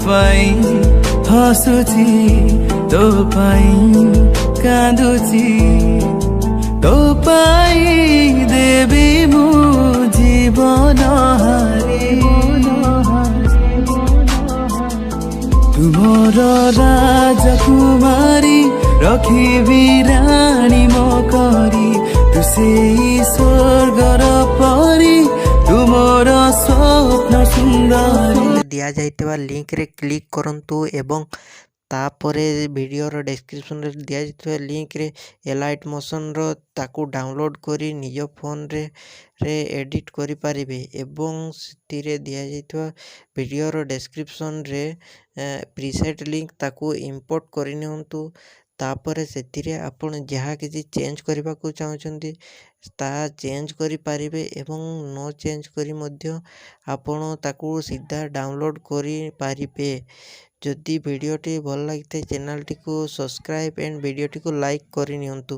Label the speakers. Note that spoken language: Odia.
Speaker 1: ପାଇଁ ହସୁଛି ତୋ ପାଇଁ କାନ୍ଦୁଛି ତୋ ପାଇଁ ଦେବି ମୁଁ ଜୀବନ ହାରି ତୁମର ରାଜକୁମାରୀ ରଖିବି ରାଣୀ ମୋ କରି ତୁ ସେଇ ସ୍ୱର୍ଗର ପରି ତୁମର ସ୍ୱପ୍ନ ସୁନ୍ଦରୀ।
Speaker 2: ଦିଆଯାଇଥିବା ଲିଙ୍କରେ କ୍ଲିକ୍ କରନ୍ତୁ ଏବଂ ତାପରେ ଭିଡ଼ିଓର ଡେସ୍କ୍ରିପସନ୍ରେ ଦିଆଯାଇଥିବା ଲିଙ୍କରେ ଏଲାଇଟ୍ ମୋସନ୍ର ତାକୁ ଡାଉନଲୋଡ଼୍ କରି ନିଜ ଫୋନ୍ରେ ଏଡ଼ିଟ୍ କରିପାରିବେ ଏବଂ ସେଥିରେ ଦିଆଯାଇଥିବା ଭିଡ଼ିଓର ଡେସ୍କ୍ରିପସନ୍ରେ ପ୍ରିସେଟ୍ ଲିଙ୍କ ତାକୁ ଇମ୍ପୋର୍ଟ କରିନିଅନ୍ତୁ। ତାପରେ ସେଥିରେ ଆପଣ ଯାହା କିଛି ଚେଞ୍ଜ କରିବାକୁ ଚାହୁଁଛନ୍ତି ତାହା ଚେଞ୍ଜ କରିପାରିବେ ଏବଂ ନ ଚେଞ୍ଜ କରି ମଧ୍ୟ ଆପଣ ତାକୁ ସିଧା ଡାଉନଲୋଡ଼୍ କରିପାରିବେ। ଯଦି ଭିଡ଼ିଓଟି ଭଲ ଲାଗିଥାଏ ଚ୍ୟାନେଲଟିକୁ ସବସ୍କ୍ରାଇବ୍ ଏଣ୍ଡ ଭିଡ଼ିଓଟିକୁ ଲାଇକ୍ କରିନିଅନ୍ତୁ।